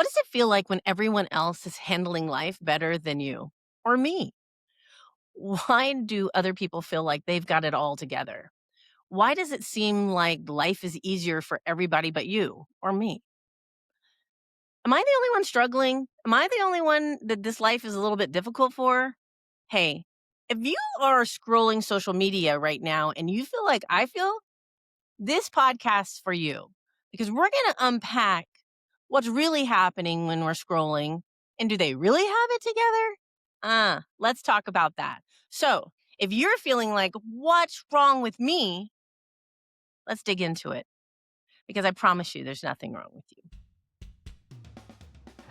What does it feel like when everyone else is handling life better than you or me? Why do other people feel like they've got it all together? Why does it seem like life is easier for everybody but you or me? Am I the only one struggling? Am I the only one that this life is a little bit difficult for? Hey, if you are scrolling social media right now and you feel like I feel, this podcast's for you because we're going to unpack what's really happening when we're scrolling and do they really have it together? Let's talk about that. So, if you're feeling like what's wrong with me, let's dig into it because I promise you there's nothing wrong with you.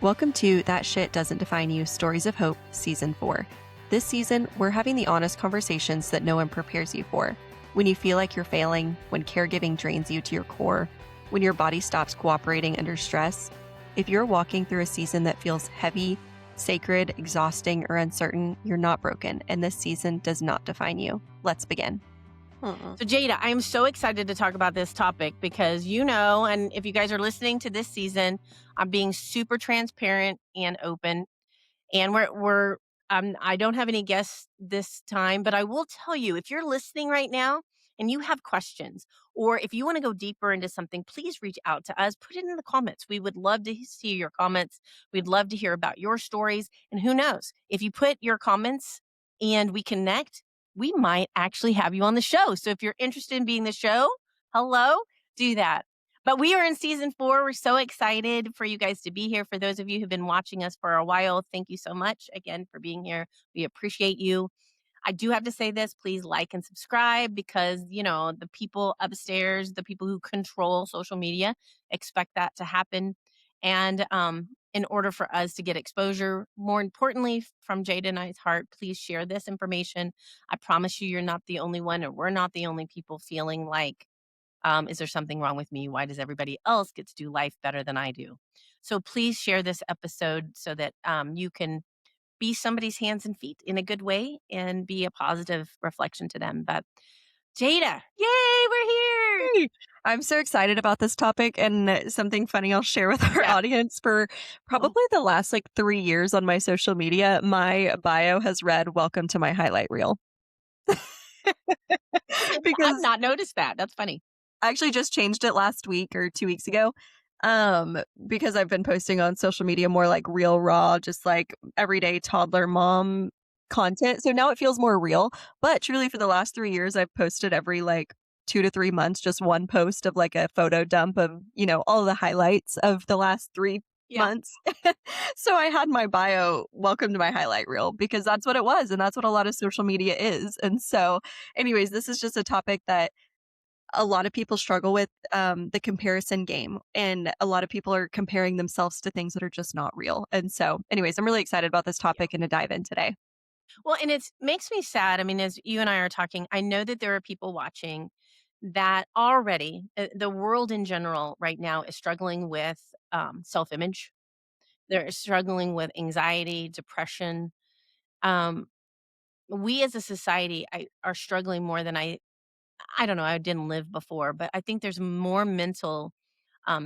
Welcome to That Shit Doesn't Define You Stories of Hope, Season 4. This season, we're having the honest conversations that no one prepares you for. When you feel like you're failing, when caregiving drains you to your core, when your body stops cooperating under stress, if you're walking through a season that feels heavy, sacred, exhausting, or uncertain, you're not broken, and this season does not define you. Let's begin. So, Jada, I am so excited to talk about this topic because and if you guys are listening to this season, I'm being super transparent and open. And I don't have any guests this time, but I will tell you if you're listening right now and you have questions, or if you want to go deeper into something, please reach out to us. Put it in the comments. We would love to see your comments. We'd love to hear about your stories. And who knows, if you put your comments and we connect, we might actually have you on the show. So if you're interested in being the show, hello, do that. But we are in season 4. We're so excited for you guys to be here. For those of you who've been watching us for a while, thank you so much again for being here. We appreciate you. I do have to say this, please like and subscribe because, the people upstairs, the people who control social media expect that to happen. And in order for us to get exposure, more importantly, from Jada and I's heart, please share this information. I promise you, you're not the only one, or we're not the only people feeling like, is there something wrong with me? Why does everybody else get to do life better than I do? So please share this episode so that you can be somebody's hands and feet in a good way and be a positive reflection to them. But Jada, yay, we're here. Hey, I'm so excited about this topic, and something funny I'll share with our Yeah. audience. For Oh, probably the last 3 years on my social media, my bio has read "Welcome to my highlight reel." I've Because not noticed that. That's funny. I actually just changed it last week or 2 weeks ago. Because I've been posting on social media more like real, raw, just like everyday toddler mom content. So now it feels more real. But truly, for the last 3 years, I've posted every 2 to 3 months, just one post of like a photo dump of, all the highlights of the last three Yeah. months. So I had my bio, welcome to my highlight reel, because that's what it was. And that's what a lot of social media is. And so, anyways, this is just a topic that a lot of people struggle with, the comparison game, and a lot of people are comparing themselves to things that are just not real. And so, anyways, I'm really excited about this Yeah. topic and to dive in today. Well, and it makes me sad. I mean, as you and I are talking, I know that there are people watching that already, the world in general right now is struggling with self image. They're struggling with anxiety, depression. Um, we as a society are struggling more than I don't know, I didn't live before, but I think there's more mental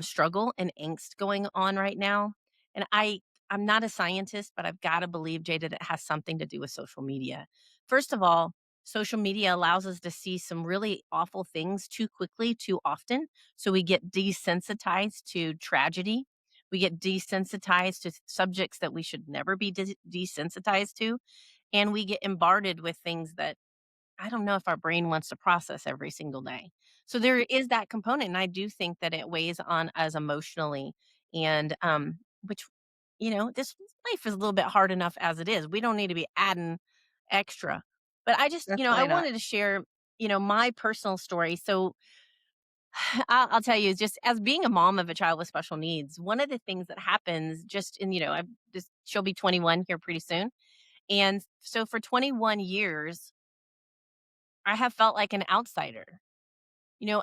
struggle and angst going on right now. And I'm not a scientist, but I've got to believe, Jada, that it has something to do with social media. First of all, social media allows us to see some really awful things too quickly, too often. So we get desensitized to tragedy. We get desensitized to subjects that we should never be desensitized to. And we get bombarded with things that I don't know if our brain wants to process every single day. So there is that component, and I do think that it weighs on us emotionally and, which, this life is a little bit hard enough as it is. We don't need to be adding extra. But I just, I Definitely not. wanted to share, my personal story. So I'll tell you, just as being a mom of a child with special needs, one of the things that happens just in, she'll be 21 here pretty soon. And so for 21 years, I have felt like an outsider.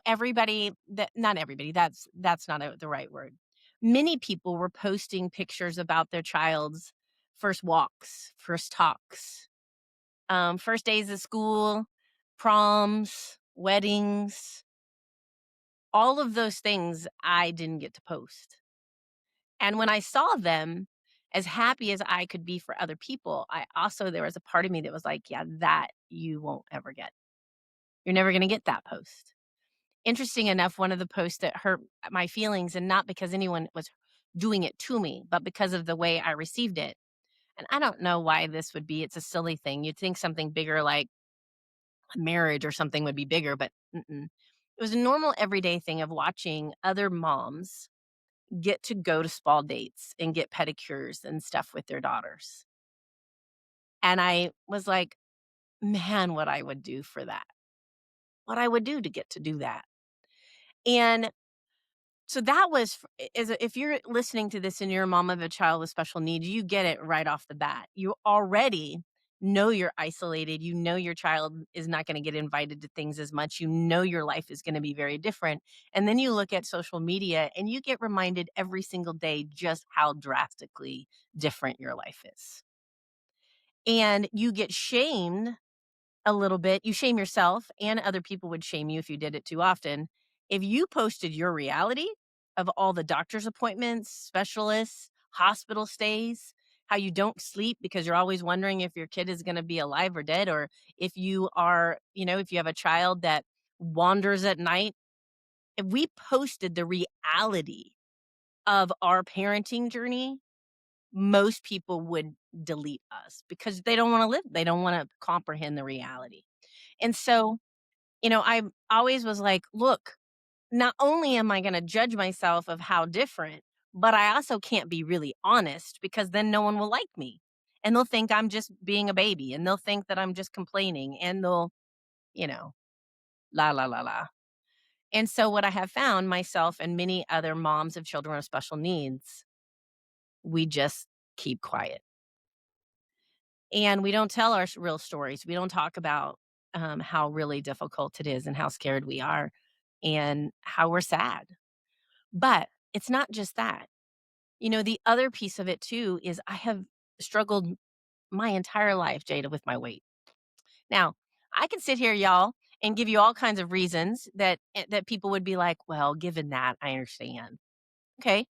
Everybody that not everybody, that's not the right word. Many people were posting pictures about their child's first walks, first talks, first days of school, proms, weddings, all of those things I didn't get to post. And when I saw them as happy as I could be for other people, there was a part of me that was like, yeah, that you won't ever get. You're never going to get that post. Interesting enough, one of the posts that hurt my feelings, and not because anyone was doing it to me, but because of the way I received it. And I don't know why this would be. It's a silly thing. You'd think something bigger like a marriage or something would be bigger, but mm-mm. It was a normal everyday thing of watching other moms get to go to spa dates and get pedicures and stuff with their daughters. And I was like, man, what I would do for that. What I would do to get to do that. And so that was if you're listening to this and you're a mom of a child with special needs, you get it right off the bat. You already know you're isolated. You know your child is not going to get invited to things as much. You know your life is going to be very different. And then you look at social media and you get reminded every single day just how drastically different your life is. And you get shamed a little bit. You shame yourself, and other people would shame you if you did it too often. If you posted your reality of all the doctor's appointments, specialists, hospital stays, how you don't sleep because you're always wondering if your kid is going to be alive or dead, or if you are, if you have a child that wanders at night, if we posted the reality of our parenting journey, most people would delete us because they don't want to live, they don't want to comprehend the reality. And so, I always was like, look, not only am I going to judge myself of how different, but I also can't be really honest because then no one will like me. And they'll think I'm just being a baby, and they'll think that I'm just complaining, and they'll, you know, la, la, la, la. And so, what I have found myself and many other moms of children with special needs, we just keep quiet and we don't tell our real stories. We don't talk about how really difficult it is and how scared we are and how we're sad. But it's not just that. The other piece of it too is I have struggled my entire life, Jada, with my weight. Now, I can sit here, y'all, and give you all kinds of reasons that people would be like, "Well, given that, I understand." Okay.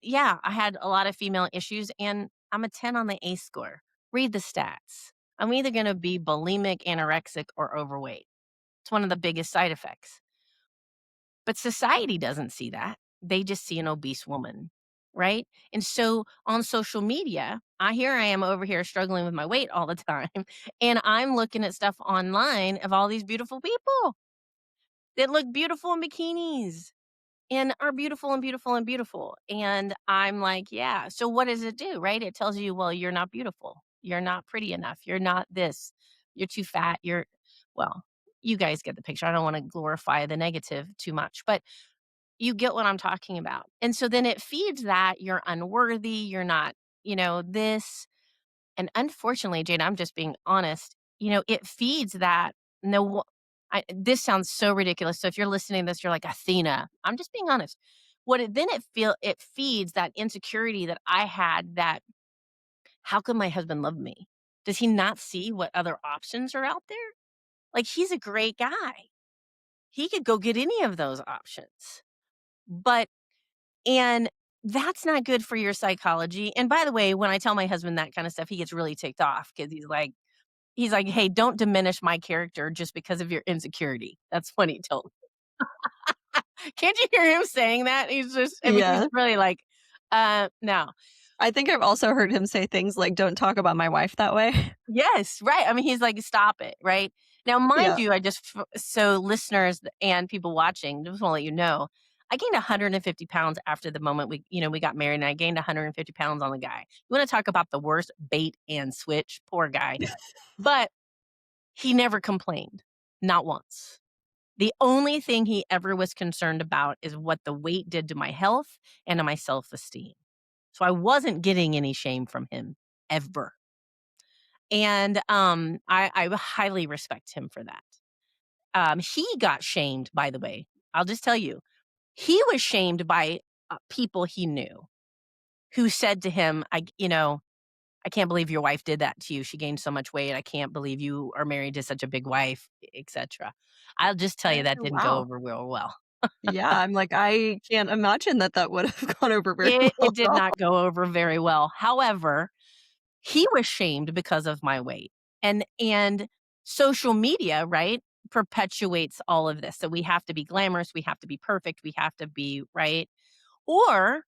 Yeah, I had a lot of female issues, and I'm a 10 on the ACE score. Read the stats. I'm either gonna be bulimic, anorexic, or overweight. It's one of the biggest side effects. But society doesn't see that. They just see an obese woman, right? And so on social media, I am over here struggling with my weight all the time, and I'm looking at stuff online of all these beautiful people that look beautiful in bikinis and are beautiful and beautiful and beautiful. And I'm like, yeah. So what does it do, right? It tells you, well, you're not beautiful. You're not pretty enough. You're not this. You're too fat. Well, you guys get the picture. I don't want to glorify the negative too much, but you get what I'm talking about. And so then it feeds that you're unworthy, you're not, this. And unfortunately, Jane, I'm just being honest, it feeds that. No, this sounds so ridiculous. So if you're listening to this, you're like, Athena, I'm just being honest. It feeds that insecurity that I had, that how can my husband love me? Does he not see what other options are out there? Like, he's a great guy. He could go get any of those options. But And that's not good for your psychology. And by the way, when I tell my husband that kind of stuff, he gets really ticked off because he's like, "Hey, don't diminish my character just because of your insecurity." That's what he told me. Can't you hear him saying that? He's Yeah. really like, no. I think I've also heard him say things like, "Don't talk about my wife that way." Yes, right. I mean, he's like, "Stop it," right? Now, mind Yeah. you, so listeners and people watching, just wanna let you know, I gained 150 pounds after the moment we got married, and I gained 150 pounds on the guy. You wanna talk about the worst bait and switch? Poor guy. But he never complained, not once. The only thing he ever was concerned about is what the weight did to my health and to my self-esteem. So I wasn't getting any shame from him, ever. And, I highly respect him for that. He got shamed, by the way. I'll just tell you. He was shamed by, people he knew who said to him, "I can't believe your wife did that to you. She gained so much weight. I can't believe you are married to such a big wife," etcetera. I'll just tell you that Oh, didn't go wow. over real well. Yeah, I'm like, I can't imagine that that would have gone over very It well at did all. not go over very well. However, he was shamed because of my weight. And social media, right, perpetuates all of this. So we have to be glamorous, we have to be perfect, we have to be right. Or,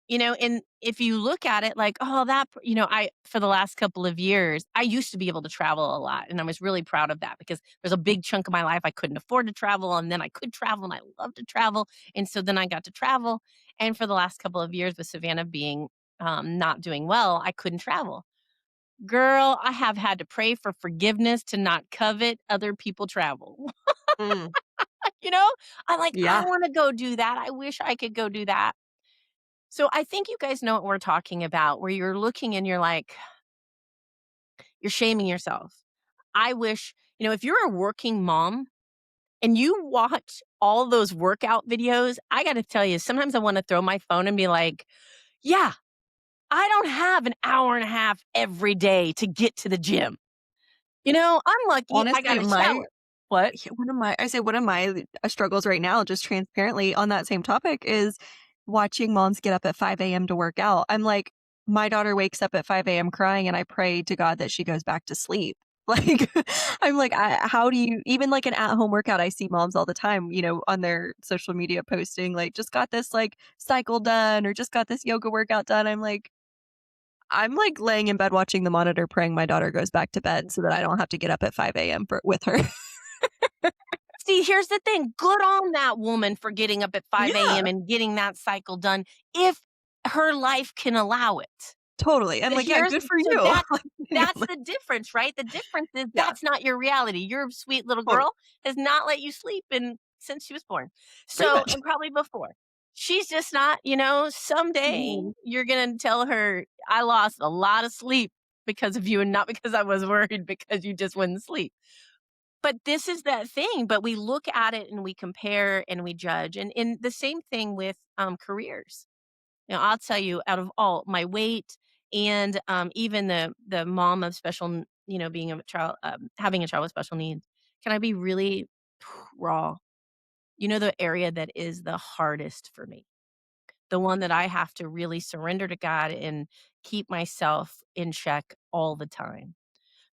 and if you look at it like, oh, I for the last couple of years, I used to be able to travel a lot. And I was really proud of that because there's a big chunk of my life I couldn't afford to travel. And then I could travel and I love to travel. And so then I got to travel. And for the last couple of years with Savannah being not doing well, I couldn't travel. Girl, I have had to pray for forgiveness to not covet other people travel. Mm, You know? I'm like, I yeah, wanna go do that. I wish I could go do that. So I think you guys know what we're talking about, where you're looking and you're like, you're shaming yourself. I wish, if you're a working mom and you watch all those workout videos, I gotta tell you, sometimes I wanna throw my phone and be like, yeah, I don't have an hour and a half every day to get to the gym. I'm lucky I got honestly, a shower. What? yeah, one of my struggles right now, just transparently on that same topic, is watching moms get up at 5 a.m. to work out. I'm like, my daughter wakes up at 5 a.m. crying, and I pray to God that she goes back to sleep. Like, I'm like, how do you even like an at home workout? I see moms all the time, on their social media posting, like, just got this like cycle done or just got this yoga workout done. I'm like laying in bed watching the monitor, praying my daughter goes back to bed so that I don't have to get up at 5 a.m. With her. See, here's the thing, good on that woman for getting up at 5 a.m. Yeah. and getting that cycle done if her life can allow it. Totally. I'm But like, "Yeah, here's good for so you." that's Like, that's the difference, right? The difference is yeah, that's not your reality. Your sweet little totally. girl has not let you sleep since she was born. Pretty So, much. and probably before. She's just not, someday Mhm. you're gonna tell her, "I lost a lot of sleep because of you and not because I was worried because you just wouldn't sleep." But this is that thing, but we look at it and we compare and we judge, and the same thing with, careers. I'll tell you, out of all my weight and, even the mom of being a child, having a child with special needs, can I be really raw? The area that is the hardest for me, the one that I have to really surrender to God and keep myself in check all the time,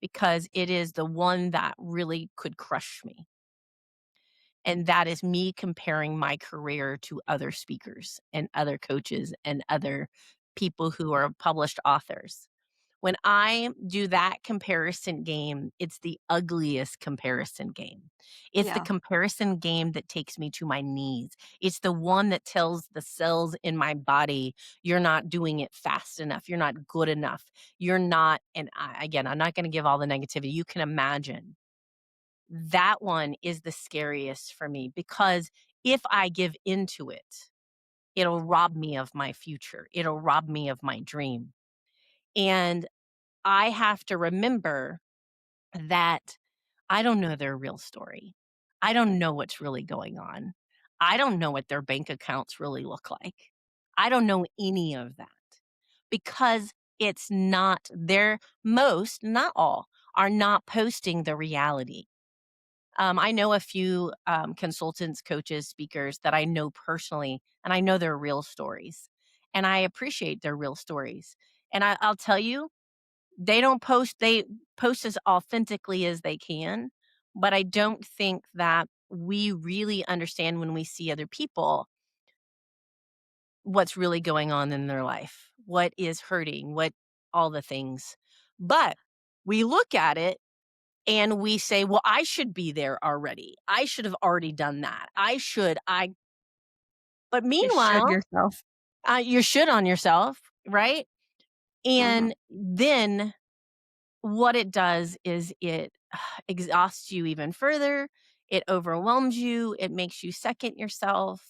because it is the one that really could crush me. And that is me comparing my career to other speakers and other coaches and other people who are published authors. When I do that comparison game, it's the ugliest comparison game. It's the Yeah. comparison game that takes me to my knees. It's the one that tells the cells in my body, you're not doing it fast enough. You're not good enough. You're not, again, I'm not going to give all the negativity. You can imagine that one is the scariest for me because if I give into it, it'll rob me of my future. It'll rob me of my dream. And I have to remember that I don't know their real story. I don't know what's really going on. I don't know what their bank accounts really look like. I don't know any of that because it's not most, not all, are not posting the reality. I know a few consultants, coaches, speakers that I know personally, and I know their real stories, and I appreciate their real stories. And I'll tell you, they post as authentically as they can, but I don't think that we really understand when we see other people what's really going on in their life, what is hurting, what all the things. But we look at it and we say, "Well, I should be there already. I should have already done that. I." But You should meanwhile, yourself. you should on yourself, right? Mhm. And then what it does is it exhausts you even further. It overwhelms you. It makes you second yourself.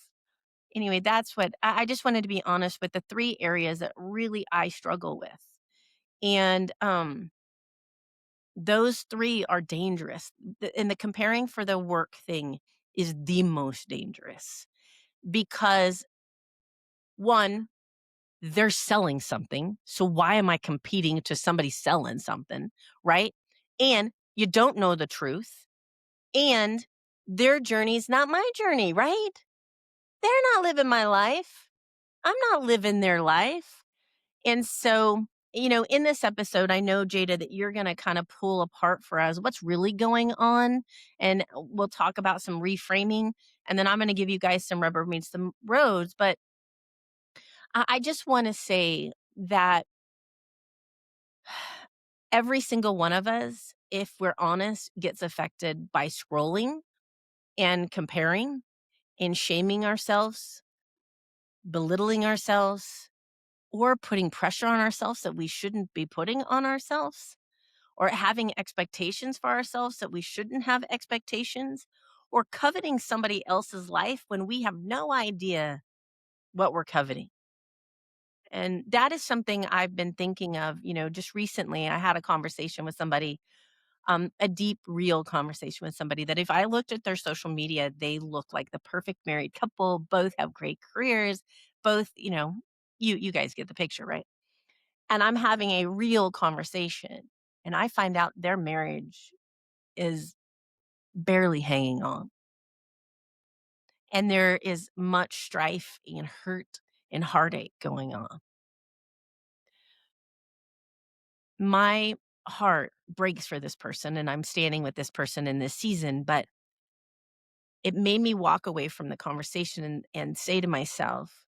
Anyway, that's what I just wanted to be honest with the three areas that really I struggle with. And those 3 are dangerous. And the comparing for the work thing is the most dangerous because, 1, they're selling something, so why am I competing to somebody selling something, right? And you don't know the truth, and Their journey's not my journey, right? They're not living my life. I'm not living their life. And so, in this episode, I know, Jada, that you're going to kind of pull apart for us what's really going on. And we'll talk about some reframing. And then I'm going to give you guys some rubber meets the roads. But I just want to say that every single one of us, if we're honest, gets affected by scrolling and comparing and shaming ourselves, belittling ourselves, or putting pressure on ourselves that we shouldn't be putting on ourselves, or having expectations for ourselves that we shouldn't have expectations, or coveting somebody else's life when we have no idea what we're coveting. And that is something I've been thinking of, just recently. I had a conversation with somebody, a deep, real conversation with somebody that if I looked at their social media, they look like the perfect married couple, both have great careers, both, you guys get the picture, right? And I'm having a real conversation, and I find out their marriage is barely hanging on, and there is much strife and hurt and heartache going on. My heart breaks for this person, and I'm standing with this person in this season, but it made me walk away from the conversation and say to myself,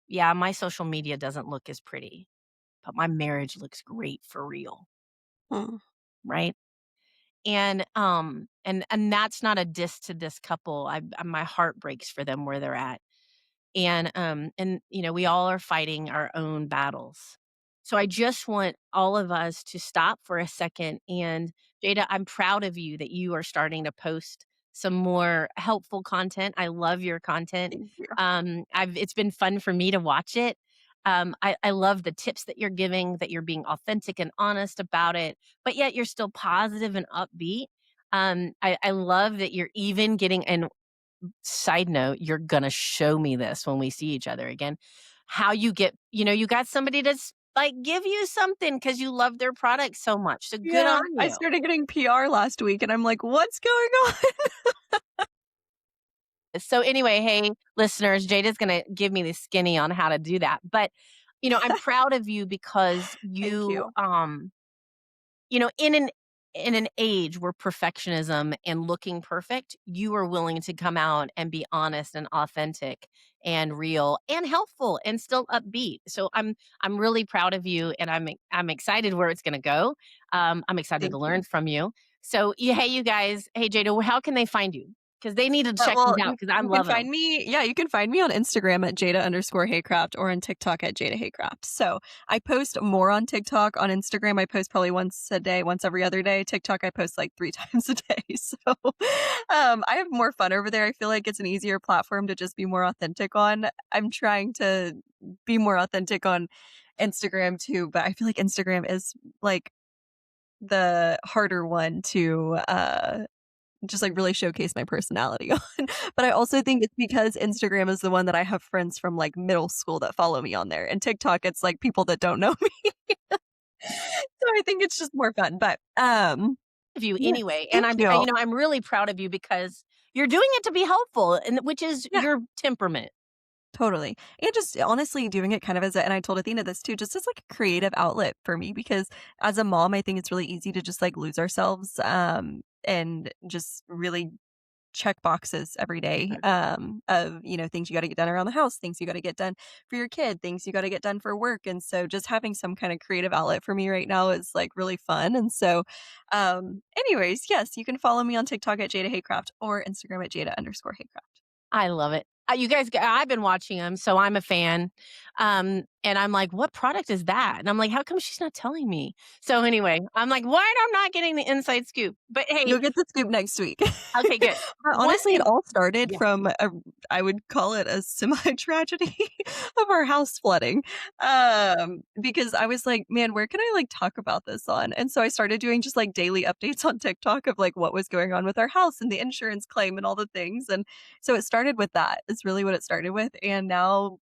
"Yeah, my social media doesn't look as pretty, but my marriage looks great for real." Hmm. Right? And that's not a diss to this couple. My heart breaks for them where they're at. And we all are fighting our own battles. So I just want all of us to stop for a second. And Jada, I'm proud of you that you are starting to post some more helpful content. I love your content. Thank you. It's been fun for me to watch it. I love the tips that you're giving, that you're being authentic and honest about it, but yet you're still positive and upbeat. I love that you're even getting, and side note, you're gonna show me this when we see each other again, how you got somebody that's like give you something because you love their product so much. So good on Yeah, I you. started getting PR last week and I'm like, "What's going on?" So anyway, hey, listeners, Jada's gonna give me the skinny on how to do that. But I'm proud of you because Thank you you. You know, in an age where perfectionism and looking perfect, you are willing to come out and be honest and authentic and real and helpful and still upbeat. So I'm really proud of you, and I'm excited where it's going to go. I'm excited to Thank learn you. from you. So hey, you guys, hey Jada, how can they find you? Because they need to check Well, these out you because I'm you can loving find me yeah, you can find me on Instagram at Jada_Haycraft or on TikTok at Jada Haycraft. So, I post more on TikTok. On Instagram, I post probably once a day, once every other day. TikTok, I post like 3 times a day. So, I have more fun over there. I feel like it's an easier platform to just be more authentic on. I'm trying to be more authentic on Instagram too, but I feel like Instagram is, like, the harder one to, just, like, really showcase my personality on. But I also think it's because Instagram is the one that I have friends from, like, middle school that follow me on there, and TikTok, it's, like, people that don't know me. So I think it's just more fun, but, you yes, anyway. And thank you. I'm really proud of you because you're doing it to be helpful, and which is Yeah, your temperament. totally, and just honestly doing it kind of as a and I told Athena this too, just as, like, a creative outlet for me because as a mom, I think it's really easy to just, like, lose ourselves, and just really check boxes every day of things you got to get done around the house, things you got to get done for your kid, things you got to get done for work. And so just having some kind of creative outlet for me right now is like really fun. And so anyways, yes, you can follow me on TikTok at Jada Haycraft or Instagram at Jada_Haycraft. I love it. You guys g I've been watching them, so I'm a fan. And I'm like, "What product is that?" And I'm like, "How come she's not telling me?" So anyway, I'm like, "Why am I not getting the inside scoop?" But hey, You'll get the scoop next week. okay, good. But One honestly, it thing, all started yeah. from I would call it a semi-tragedy of our house flooding, because I was like, "Man, where can I, like, talk about this on?" And so I started doing just, like, daily updates on TikTok of, like, what was going on with our house and the insurance claim and all the things, and so it started with that, is really what it started with, and now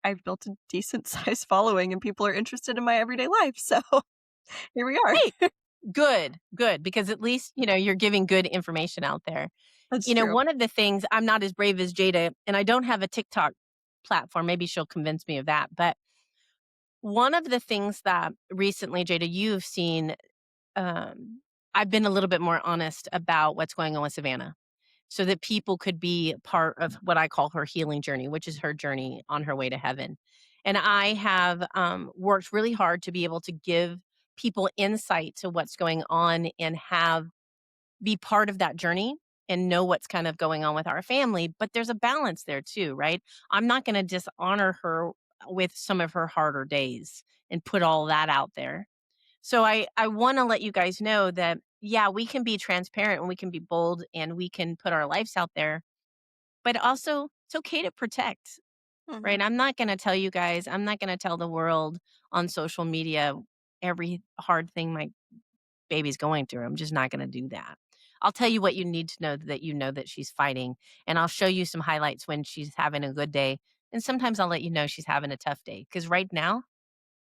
I've built a decent sized following and people are interested in my everyday life, so here we are. Hey, good, good, because at least, you're giving good information out there. That's true. One of the things, I'm not as brave as Jada, and I don't have a TikTok platform. Maybe she'll convince me of that. But one of the things that recently, Jada, you've seen, um, I've been a little bit more honest about what's going on with Savannah so that people could be part of what I call her healing journey, which is her journey on her way to heaven. And I have worked really hard to be able to give people insight to what's going on and have be part of that journey and know what's kind of going on with our family. But there's a balance there too, right? I'm not going to dishonor her with some of her harder days and put all that out there. So I want to let you guys know that yeah, we can be transparent and we can be bold and we can put our lives out there, but also it's okay to protect, Mhm. right? I'm not going to tell you guys, I'm not going to tell the world on social media every hard thing my baby's going through. I'm just not going to do that. I'll tell you what you need to know that you know that she's fighting, and I'll show you some highlights when she's having a good day. And sometimes I'll let you know she's having a tough day because right now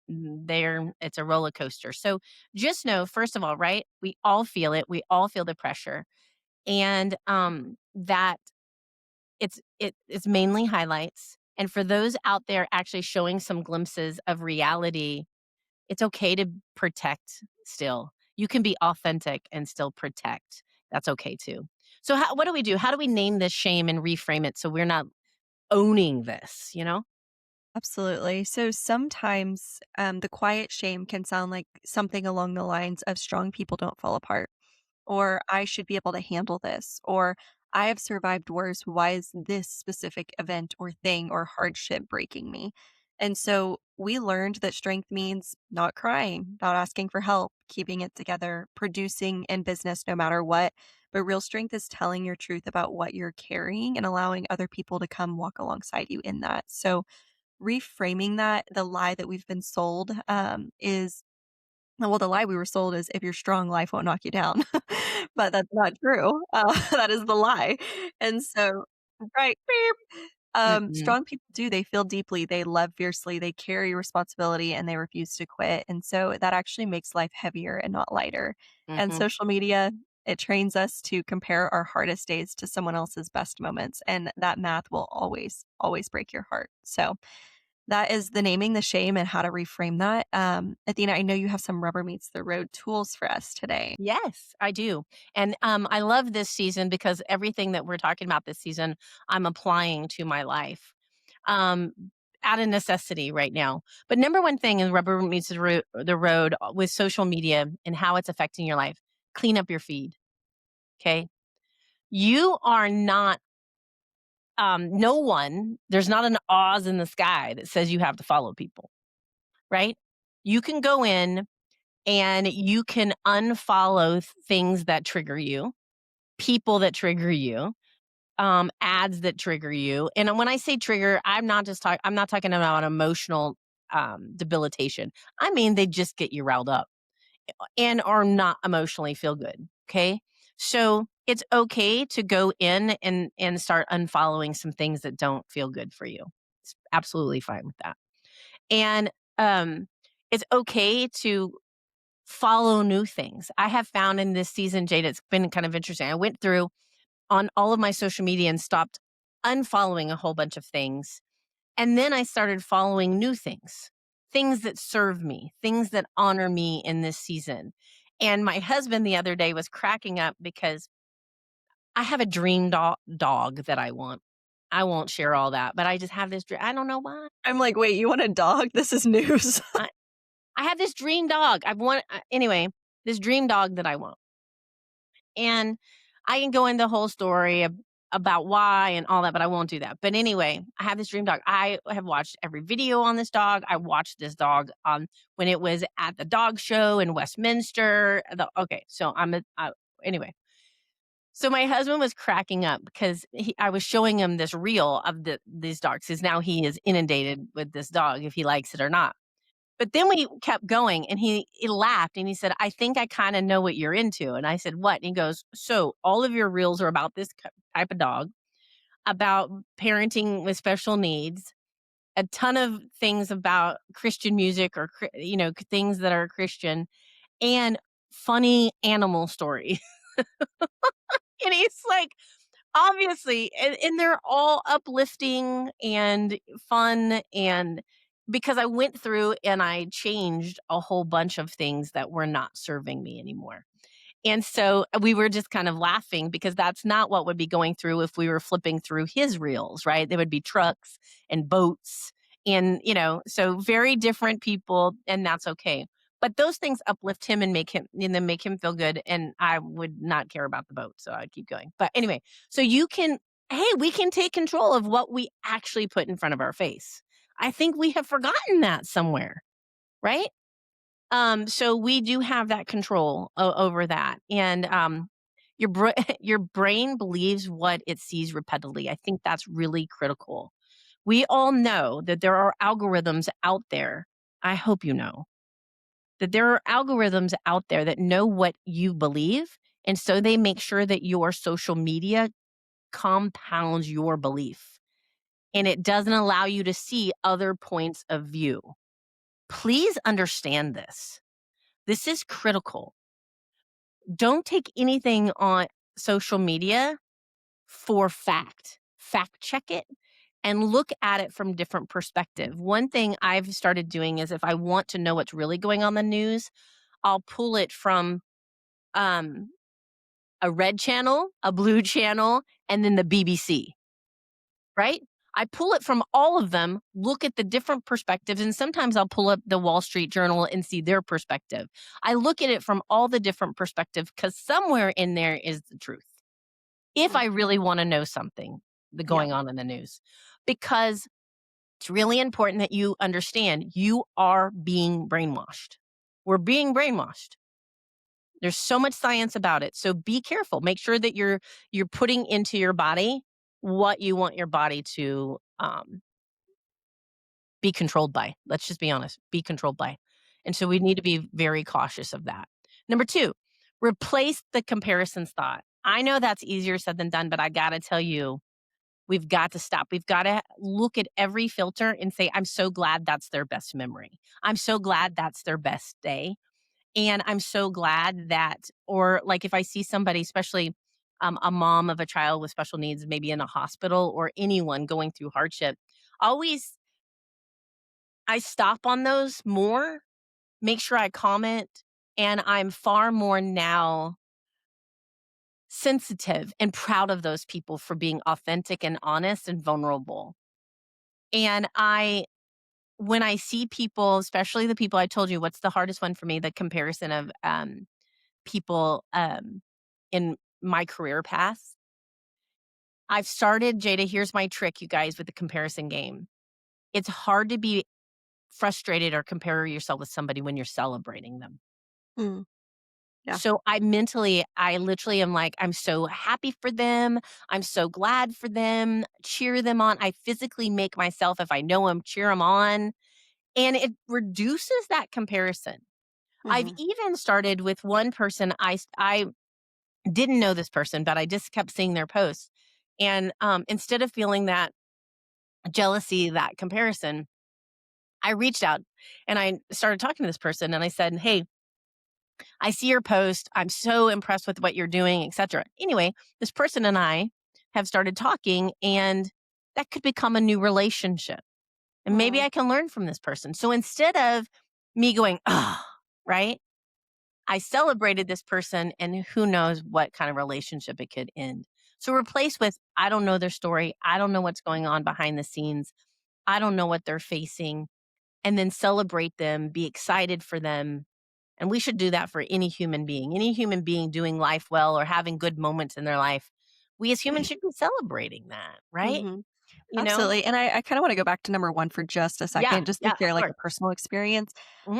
there it's a roller coaster. So just know, first of all, right? We all feel it. We all feel the pressure, and that it's mainly highlights. And for those out there actually showing some glimpses of reality, it's okay to protect still. You can be authentic and still protect. That's okay too. So what do we do? How do we name this shame and reframe it so we're not owning this, you know? Absolutely. So sometimes the quiet shame can sound like something along the lines of strong people don't fall apart, or I should be able to handle this, or I have survived worse. Why is this specific event or thing or hardship breaking me? And so we learned that strength means not crying, not asking for help, keeping it together, producing in business no matter what. But real strength is telling your truth about what you're carrying and allowing other people to come walk alongside you in that. So reframing that, the lie that we've been sold, is well, the lie we were sold is if you're strong, life won't knock you down. But that's not true. That is the lie. And so right, beep. Mm-mm, Strong people do, they feel deeply, they love fiercely, they carry responsibility, and they refuse to quit. And so that actually makes life heavier and not lighter. And mm-hmm. social media, it trains us to compare our hardest days to someone else's best moments, and that math will always, always break your heart. So that is the naming the shame and how to reframe that. Athena, I know you have some rubber meets the road tools for us today. Yes, I do. And I love this season because everything that we're talking about this season, I'm applying to my life. Um, out of necessity right now. But number one thing in rubber meets the road with social media and how it's affecting your life, clean up your feed. Okay. You are not, no one, there's not an Oz in the sky that says you have to follow people, right? You can go in and you can unfollow things that trigger you, people that trigger you, ads that trigger you. And when I say trigger, I'm not talking about emotional debilitation. I mean they just get you riled up and are not emotionally feel good. Okay. So it's okay to go in and start unfollowing some things that don't feel good for you. It's absolutely fine with that. And um it's okay to follow new things. I have found in this season, Jade, it's been kind of interesting. I went through on all of my social media and stopped unfollowing a whole bunch of things. And then I started following new things, things that serve me, things that honor me in this season. And my husband the other day was cracking up because I have a dream dog that I want. I won't share all that, but I just have this dream. I don't know why. I'm like, wait, you want a dog? This is news. I, I have this dream dog. Anyway, this dream dog that I want. And I can go into the whole story about why and all that, but I won't do that. But anyway, I have this dream dog. I have watched every video on this dog. I watched this dog when it was at the dog show in Westminster. Okay, so anyway. So my husband was cracking up because I was showing him this reel of these dogs because now he is inundated with this dog if he likes it or not. But then we kept going and he laughed and he said, "I think I kinda know what you're into." And I said, "What?" And he goes, "So all of your reels are about this type of dog, about parenting with special needs, a ton of things about Christian music or things that are Christian, and funny animal stories." And he's like, Obviously, and they're all uplifting and fun, and because I went through and I changed a whole bunch of things that were not serving me anymore. And so we were just kind of laughing because that's not what would be going through if we were flipping through his reels, right? There would be trucks and boats and, so very different people, and that's okay. But those things uplift him and then make him feel good. And I would not care about the boat. So I'd keep going. But anyway, so hey, we can take control of what we actually put in front of our face. I think we have forgotten that somewhere, right? So we do have that control over that, and your brain believes what it sees repeatedly. I think that's really critical. We all know that there are algorithms out there. I hope you know that there are algorithms out there that know what you believe, and so they make sure that your social media compounds your belief, and it doesn't allow you to see other points of view. Please understand this. This is critical. Don't take anything on social media for fact. Fact check it and look at it from different perspective. One thing I've started doing is if I want to know what's really going on in the news, I'll pull it from um, a red channel, a blue channel, and then the BBC, right? I pull it from all of them, look at the different perspectives, and sometimes I'll pull up the Wall Street Journal and see their perspective. I look at it from all the different perspectives because somewhere in there is the truth. If I Mhm. really want to know something Yeah. going on in the news, because it's really important that you understand you are being brainwashed. We're being brainwashed. There's so much science about it. So be careful. Make sure that you're putting into your body what you want your body to be controlled by. Let's just be honest, be controlled by. And so we need to be very cautious of that. Number 2, replace the comparisons thought. I know that's easier said than done, but I got to tell you, we've got to stop. We've got to look at every filter and say, I'm so glad that's their best memory. I'm so glad that's their best day. And I'm so glad that, or like if I see somebody, especially a mom of a child with special needs, maybe in a hospital or anyone going through hardship, always I stop on those more, make sure I comment, and I'm far more now sensitive and proud of those people for being authentic and honest and vulnerable. And when I see people, especially the people I told you, what's the hardest one for me? The comparison of people in my career path. I've started, Jada, here's my trick, you guys, with the comparison game. It's hard to be frustrated or compare yourself with somebody when you're celebrating them. Mm. Yeah. So I literally am like, I'm so happy for them. I'm so glad for them. Cheer them on. I physically make myself, if I know them, cheer them on. And it reduces that comparison. I've Mhm. even started with one person. I didn't know this person, but I just kept seeing their posts. And instead of feeling that jealousy, that comparison, I reached out and I started talking to this person and I said, hey, I see your post. I'm so impressed with what you're doing, etc. Anyway, this person and I have started talking, and that could become a new relationship. And maybe Mm. I can learn from this person. So instead of me going, oh, right? I celebrated this person, and who knows what kind of relationship it could end. So replace with, I don't know their story. I don't know what's going on behind the scenes. I don't know what they're facing. And then celebrate them, be excited for them, and we should do that for any human being doing life well or having good moments in their life. We as humans should be celebrating that, right? Mhm. You know? Absolutely. And I kind of want to go back to number one for just a Yeah, second, just to yeah, share of like course. a personal experience.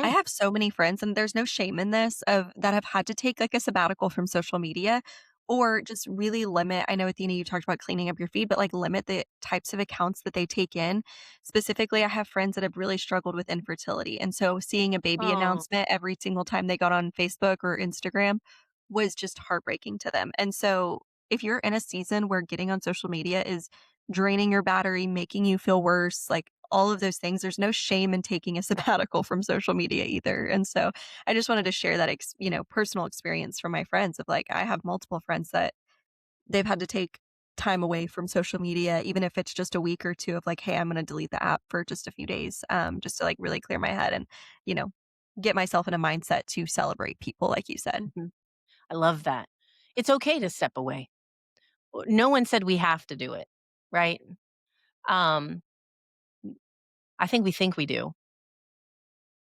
I Mhm. have so many friends, and there's no shame in this, of that have had to take like a sabbatical from social media or just really limit. I know, Athena, you talked about cleaning up your feed, but like limit the types of accounts that they take in. Specifically, I have friends that have really struggled with infertility. And so seeing a baby Oh, announcement every single time they got on Facebook or Instagram was just heartbreaking to them. And so if you're in a season where getting on social media is draining your battery, making you feel worse, like all of those things. There's no shame in taking a sabbatical from social media either. And so I just wanted to share that, personal experience from my friends of like, I have multiple friends that they've had to take time away from social media, even if it's just a week or 2 of like, "Hey, I'm gonna delete the app for just a few days," just to, like, really clear my head and, you know, get myself in a mindset to celebrate people, like you said. Mhm. I love that. It's okay to step away. No one said we have to do it, right? Um, I think we do,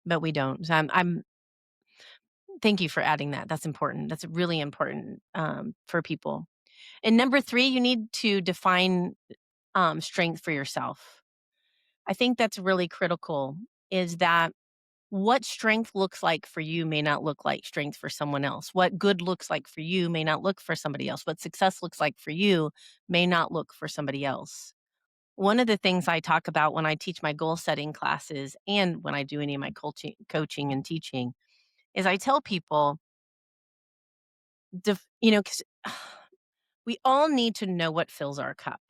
but we don't. So I'm thank you for adding that. That's important. That's really important for people. And number three, you need to define strength for yourself. I think that's really critical. Is that what strength looks like for you may not look like strength for someone else. What good looks like for you may not look for somebody else. What success looks like for you may not look for somebody else. One of the things I talk about when I teach my goal setting classes and when I do any of my coaching and teaching is I tell people, 'cause we all need to know what fills our cup.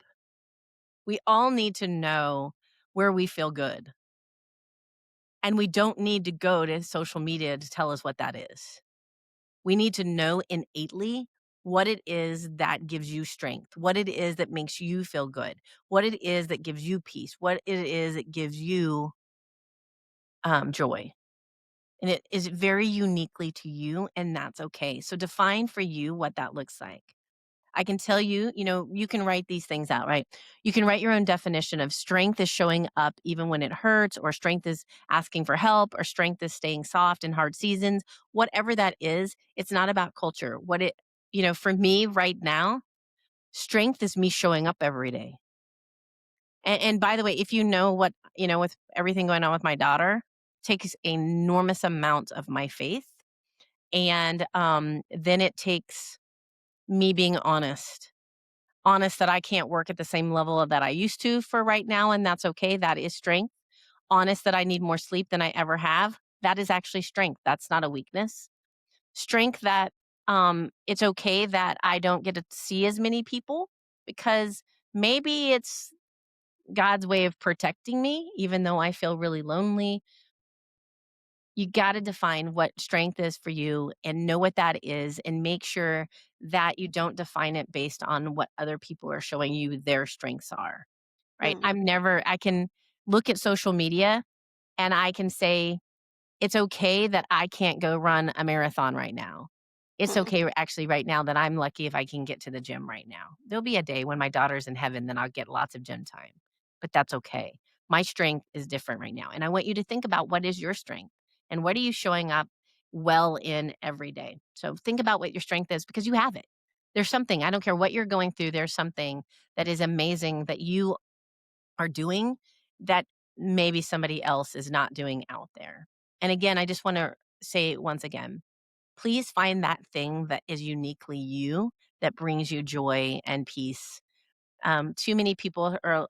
We all need to know where we feel good. And we don't need to go to social media to tell us what that is. We need to know innately what it is that gives you strength, what it is that makes you feel good, what it is that gives you peace, what it is that gives you joy. And it is very uniquely to you, and that's okay. So define for you what that looks like. I can tell you, you can write these things out, right? You can write your own definition of strength is showing up even when it hurts, or strength is asking for help, or strength is staying soft in hard seasons. Whatever that is, it's not about culture. For me right now, strength is me showing up every day. And by the way, if with everything going on with my daughter, takes enormous amount of my faith. And then it takes me being honest that I can't work at the same level that I used to for right now, and that's okay. That is strength. Honest that I need more sleep than I ever have. That is actually strength. That's not a weakness. Strength that it's okay that I don't get to see as many people because maybe it's God's way of protecting me, even though I feel really lonely. You got to define what strength is for you and know what that is, and make sure that you don't define it based on what other people are showing you their strengths are, right? Mm, I can look at social media and I can say, it's okay that I can't go run a marathon right now. It's mm, okay actually right now that I'm lucky if I can get to the gym right now. There'll be a day when my daughter's in heaven, then I'll get lots of gym time, but that's okay. My strength is different right now. And I want you to think about what is your strength and what are you showing up well in every day. So think about what your strength is because you have it. There's something, I don't care what you're going through, there's something that is amazing that you are doing that maybe somebody else is not doing out there. And again, I just want to say once again, please find that thing that is uniquely you that brings you joy and peace. Too many people are,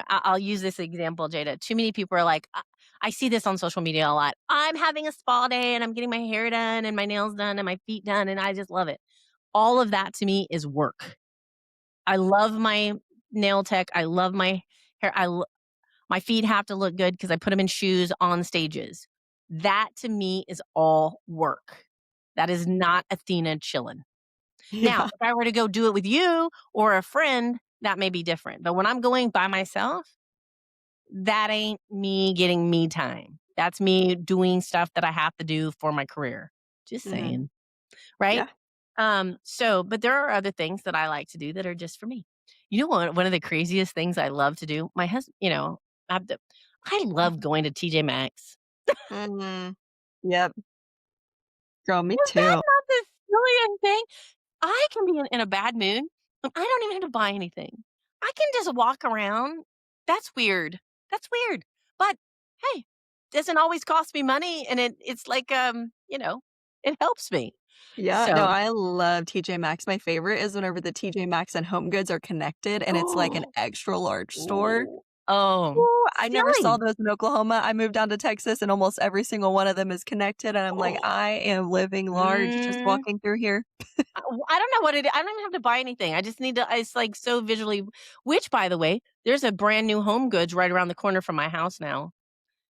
I'll use this example, Jada. Too many people are like, I see this on social media a lot. I'm having a spa day and I'm getting my hair done and my nails done and my feet done, and I just love it. All of that to me is work. I love my nail tech. I love my hair. My feet have to look good because I put them in shoes on stages. That to me is all work. That is not Athena chilling. Now, yeah. if I were to go do it with you or a friend, that may be different. But when I'm going by myself, that ain't me getting me time. That's me doing stuff that I have to do for my career. Just Mhm. saying, right? Yeah. But there are other things that I like to do that are just for me. You know what? One of the craziest things I love to do, my husband, I love going to TJ Maxx. Mhm. Yep. Girl, me Is that too. not the silliest thing? I can be in a bad mood, and I don't even have to buy anything. I can just walk around. That's weird. That's weird. But hey, doesn't always cost me money, and it's like it helps me. Yeah, no, So, I love TJ Maxx. My favorite is whenever the TJ Maxx and Home Goods are connected and it's like an extra large store. ooh, oh, Ooh, I never saw silly. those in Oklahoma. I moved down to Texas and almost every single one of them is connected, and I'm like, Oh, "I am living large just mm, walking through here." I don't know what I don't even have to buy anything. I just need to. It's like so visually. Which, by the way, there's a brand new Home Goods right around the corner from my house now.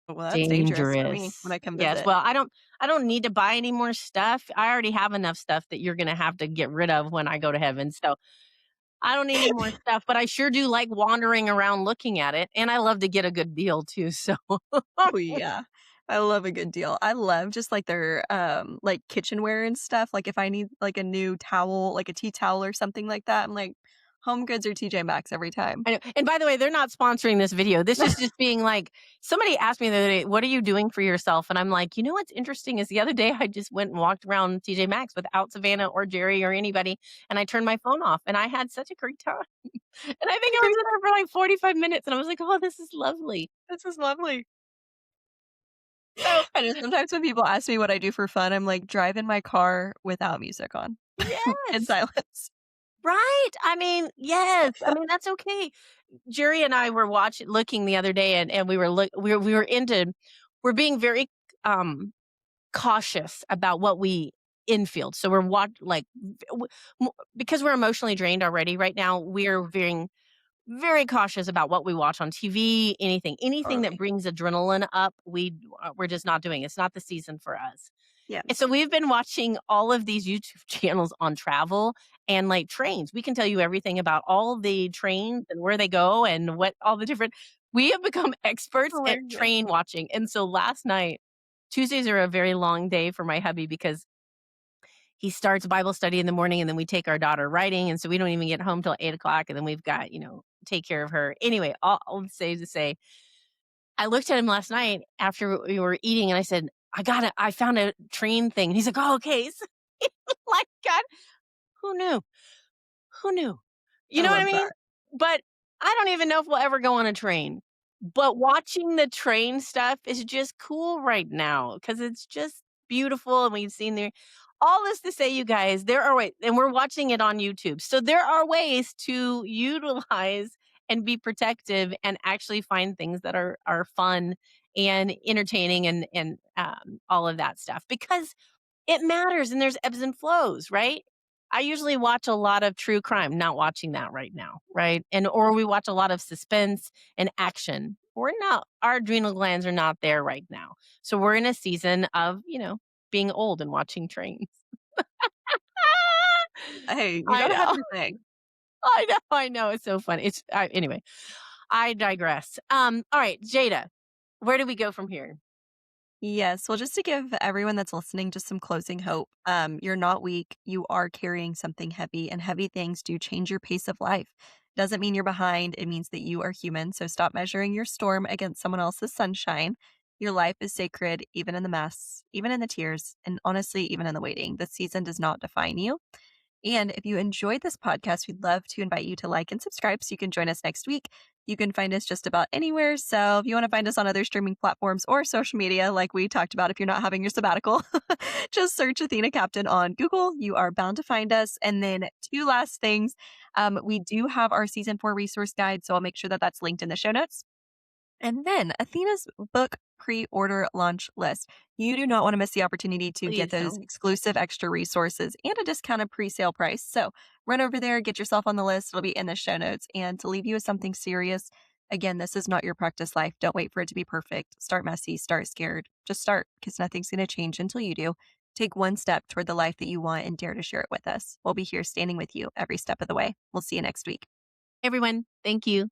Well, that's dangerous for me when Dangerous. I come Yes, visit. well, I don't need to buy any more stuff. I already have enough stuff that you're gonna have to get rid of when I go to heaven, so I don't need any more stuff, but I sure do like wandering around looking at it, and I love to get a good deal too, so Oh, yeah. I love a good deal. I love just, like, their, like, kitchenware and stuff, like, if I need, like, a new towel, like a tea towel or something like that, I'm like, Home Goods or TJ Maxx every time. I know, and by the way, they're not sponsoring this video. This is just being like somebody asked me the other day, "What are you doing for yourself?" And I'm like, "You know what's interesting is the other day I just went and walked around TJ Maxx without Savannah or Jerry or anybody, and I turned my phone off, and I had such a great time." And I think I was in there for like 45 minutes, and I was like, "Oh, this is lovely." This is lovely. So I know sometimes when people ask me what I do for fun, I'm like, drive in my car without music on in yes, silence. right? I mean, yes. I mean, that's okay. Jerry and I were looking the other day, and we were into we're being very um cautious about what we infield. So we're because we're emotionally drained already right now. We're being very cautious about what we watch on TV. Anything that Totally. brings adrenaline up, we're just not doing. It's not the season for us. Yeah. And so we've been watching all of these YouTube channels on travel and like trains. We can tell you everything about all the trains and where they go and what all the different. We have become experts at Hilarious. train watching. And so last night, Tuesdays are a very long day for my hubby because he starts Bible study in the morning and then we take our daughter riding. And so we don't even get home till 8 o'clock. And then we've got, take care of her. Anyway, all say to say, I looked at him last night after we were eating and I said, I found a train thing. And he's like, oh, okay. So, like, God, who knew? Who knew? You I know what I love mean? that. But I don't even know if we'll ever go on a train. But watching the train stuff is just cool right now because it's just beautiful and we've seen there all this to say, you guys, there are ways, and we're watching it on YouTube. So there are ways to utilize and be protective and actually find things that are fun and entertaining and all of that stuff because it matters and there's ebbs and flows, right? I usually watch a lot of true crime, not watching that right now, right? And or we watch a lot of suspense and action. We're not our adrenal glands are not there right now. So we're in a season of, being old and watching trains. Hey, you I gotta have know. your thing. I know. It's so funny. Anyway, I digress. All right, Jada, where do we go from here? Yes. Well, just to give everyone that's listening just some closing hope, you're not weak. You are carrying something heavy, and heavy things do change your pace of life. Doesn't mean you're behind. It means that you are human. So stop measuring your storm against someone else's sunshine. Your life is sacred, even in the mess, even in the tears, and honestly, even in the waiting. The season does not define you. And if you enjoyed this podcast, we'd love to invite you to like and subscribe so you can join us next week. You can find us just about anywhere. So if you want to find us on other streaming platforms or social media, like we talked about, if you're not having your sabbatical, just search Athena Captain on Google. You are bound to find us. And then two last things. We do have our season 4 resource guide. So I'll make sure that that's linked in the show notes. And then Athena's book pre-order launch list. You do not want to miss the opportunity to get Please those don't. exclusive extra resources and a discounted pre-sale price. So run over there, get yourself on the list. It'll be in the show notes. And to leave you with something serious, again, this is not your practice life. Don't wait for it to be perfect. Start messy, start scared. Just start because nothing's going to change until you do. Take one step toward the life that you want and dare to share it with us. We'll be here standing with you every step of the way. We'll see you next week. Everyone, thank you.